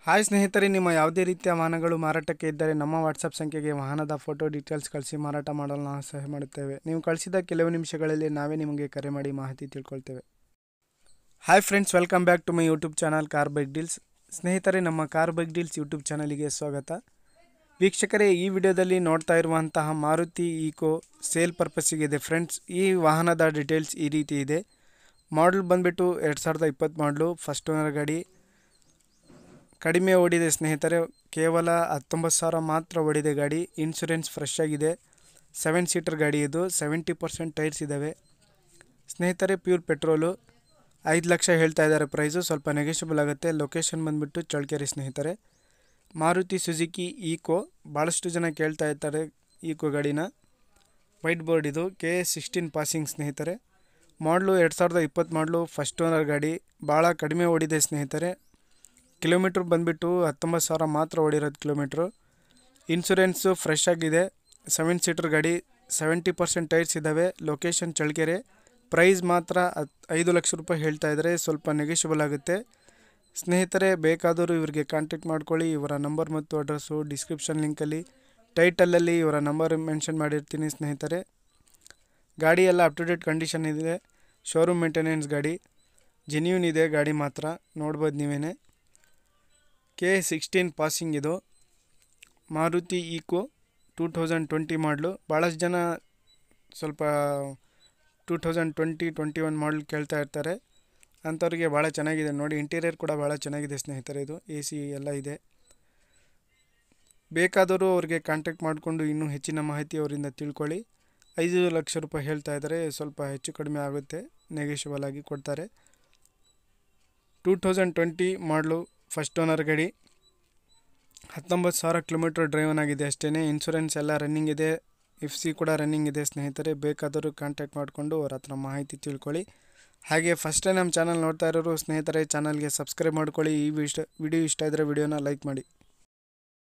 Hi ಸ್ನೇಹಿತರೆ, ನಿಮ್ಮ ಯಾವುದೇ ರೀತಿಯ ವಾಹನಗಳು ಮಾರಾಟಕ್ಕೆ ಇದ್ದರೆ ನಮ್ಮ ವಾಟ್ಸಪ್ ಸಂಖ್ಯೆಗೆ ವಾಹನದ ಫೋಟೋ ಡೀಟೇಲ್ಸ್ ಕಳಿಸಿ ಮಾರಾಟ ಮಾಡಲು ನಾವು ಸಹಾಯ ಮಾಡುತ್ತೇವೆ. ನೀವು ಕಳಿಸಿದ ಕೆಲವು ನಿಮಿಷಗಳಲ್ಲಿ ನಾವೇ ನಿಮಗೆ ಕರೆ ಮಾಡಿ ಮಾಹಿತಿ ತಿಳ್ಕೊಳ್ತೇವೆ. Hi friends, welcome back to my YouTube channel car bike deals. ಸ್ನೇಹಿತರೆ, ನಮ್ಮ ಕಾರ್ ಬೈಕ್ ಡೀಲ್ಸ್ ಯೂಟ್ಯೂಬ್ ಚಾನಲಿಗೆ ಸ್ವಾಗತ. ವೀಕ್ಷಕರೇ, ಈ ವಿಡಿಯೋದಲ್ಲಿ ನೋಡ್ತಾ ಇರುವಂತಹ ಮಾರುತಿ ಈಕೋ ಸೇಲ್ ಪರ್ಪಸ್ಸಿಗಿದೆ ಫ್ರೆಂಡ್ಸ್. ಈ ವಾಹನದ ಡೀಟೇಲ್ಸ್ ಈ ರೀತಿ ಇದೆ. ಮಾಡಲ್ ಬಂದುಬಿಟ್ಟು 2020 ಮಾಡಲು, ಫಸ್ಟ್ ಓನರ್ ಗಾಡಿ. ಕಡಿಮೆ ಓಡಿದೆ ಸ್ನೇಹಿತರೆ, ಕೇವಲ 19,000 ಮಾತ್ರ ಓಡಿದೆ ಗಾಡಿ. ಇನ್ಶೂರೆನ್ಸ್ ಫ್ರೆಶ್ ಆಗಿದೆ. 7 ಸೀಟರ್ ಗಾಡಿ ಇದು. 70% ಟೈರ್ಸ್ ಇದ್ದಾವೆ ಸ್ನೇಹಿತರೆ. Pure petrol. 5 ಲಕ್ಷ ಹೇಳ್ತಾ ಇದ್ದಾರೆ ಪ್ರೈಸು, ಸ್ವಲ್ಪ ನೆಗೆಷಿಬಲ್ ಆಗುತ್ತೆ. ಲೊಕೇಶನ್ ಬಂದುಬಿಟ್ಟು ಚಳ್ಳಕೆರೆ ಸ್ನೇಹಿತರೆ. ಮಾರುತಿ ಸುಜುಕಿ ಈಕೋ, ಭಾಳಷ್ಟು ಜನ ಕೇಳ್ತಾ ಇರ್ತಾರೆ ಈಕೋ ಗಾಡಿನ. ವೈಟ್ ಬೋರ್ಡ್ ಇದು. KA16 ಪಾಸಿಂಗ್ ಸ್ನೇಹಿತರೆ. ಮಾಡಲು 2020 ಮಾಡಲು, ಫಸ್ಟ್ ಓನರ್ ಗಾಡಿ. ಭಾಳ ಕಡಿಮೆ ಓಡಿದೆ ಸ್ನೇಹಿತರೆ. ಕಿಲೋಮೀಟ್ರ್ ಬಂದುಬಿಟ್ಟು 19,000 ಮಾತ್ರ ಓಡಿರೋದು ಕಿಲೋಮೀಟ್ರು. ಇನ್ಶೂರೆನ್ಸು ಫ್ರೆಶ್ ಆಗಿದೆ. 7 ಸೀಟರ್ ಗಾಡಿ. 70% ಟೈರ್ಸ್ ಇದ್ದಾವೆ. ಲೊಕೇಶನ್ ಚಳ್ಳಕೆರೆ. ಪ್ರೈಸ್ ಮಾತ್ರ 5 ಲಕ್ಷ ರೂಪಾಯಿ ಹೇಳ್ತಾ ಇದ್ದಾರೆ, ಸ್ವಲ್ಪ ನೆಗೆಷಿಬಲ್ ಆಗುತ್ತೆ ಸ್ನೇಹಿತರೆ. ಬೇಕಾದರೂ ಇವರಿಗೆ ಕಾಂಟ್ಯಾಕ್ಟ್ ಮಾಡ್ಕೊಳ್ಳಿ. ಇವರ ನಂಬರ್ ಮತ್ತು ಅಡ್ರೆಸ್ಸು ಡಿಸ್ಕ್ರಿಪ್ಷನ್ ಲಿಂಕಲ್ಲಿ, ಟೈಟಲಲ್ಲಿ ಇವರ ನಂಬರ್ ಮೆನ್ಷನ್ ಮಾಡಿರ್ತೀನಿ ಸ್ನೇಹಿತರೆ. ಗಾಡಿ ಎಲ್ಲ ಅಪ್ ಟು ಡೇಟ್ ಕಂಡೀಷನ್ ಇದೆ. ಶೋರೂಮ್ ಮೇಂಟೆನೆನ್ಸ್ ಗಾಡಿ. ಜೆನ್ಯೂನ್ ಇದೆ ಗಾಡಿ ಮಾತ್ರ, ನೋಡ್ಬೋದು ನೀವೇ. KA16 ಪಾಸಿಂಗ್ ಇದು. ಮಾರುತಿ ಈಕೋ 2020 ಮಾಡಲು. ಭಾಳಷ್ಟು ಜನ ಸ್ವಲ್ಪ 2020-21 ಮಾಡಲ್ ಕೇಳ್ತಾ ಇರ್ತಾರೆ. ಅಂಥವ್ರಿಗೆ ಭಾಳ ಚೆನ್ನಾಗಿದೆ ನೋಡಿ. ಇಂಟೀರಿಯರ್ ಕೂಡ ಭಾಳ ಚೆನ್ನಾಗಿದೆ ಸ್ನೇಹಿತರೆ. ಇದು AC ಎಲ್ಲ ಇದೆ. ಬೇಕಾದರೂ ಅವ್ರಿಗೆ ಕಾಂಟ್ಯಾಕ್ಟ್ ಮಾಡಿಕೊಂಡು ಇನ್ನೂ ಹೆಚ್ಚಿನ ಮಾಹಿತಿ ಅವರಿಂದ ತಿಳ್ಕೊಳ್ಳಿ. 5 ಲಕ್ಷ ರೂಪಾಯಿ ಹೇಳ್ತಾ ಇದ್ದಾರೆ, ಸ್ವಲ್ಪ ಹೆಚ್ಚು ಕಡಿಮೆ ಆಗುತ್ತೆ, ನೆಗೆಷಿಬಲ್ ಆಗಿ ಕೊಡ್ತಾರೆ. 2020 ಮಾಡಲು, ಫಸ್ಟ್ ಓನರ್ ಗಾಡಿ. 19,000 ಕಿಲೋಮೀಟರ್ ಡ್ರೈವನ್ ಆಗಿದೆ ಅಷ್ಟೇ. ಇನ್ಶೂರೆನ್ಸ್ ಎಲ್ಲ ರನ್ನಿಂಗ್ ಇದೆ. FC ಕೂಡ ರನ್ನಿಂಗ್ ಇದೆ ಸ್ನೇಹಿತರೆ. ಬೇಕಾದರೂ ಕಾಂಟ್ಯಾಕ್ಟ್ ಮಾಡಿಕೊಂಡು ಅವ್ರ ಹತ್ರ ಮಾಹಿತಿ ತಿಳ್ಕೊಳ್ಳಿ. ಹಾಗೆ ಫಸ್ಟ್ ಟೈಮ್ ನಮ್ಮ ಚಾನಲ್ ನೋಡ್ತಾ ಇರೋರು ಸ್ನೇಹಿತರೆ, ಚಾನಲ್ಗೆ ಸಬ್ಸ್ಕ್ರೈಬ್ ಮಾಡ್ಕೊಳ್ಳಿ. ಈ ವಿಡಿಯೋ ಇಷ್ಟ ಇದ್ದರೆ ವಿಡಿಯೋನ ಲೈಕ್ ಮಾಡಿ.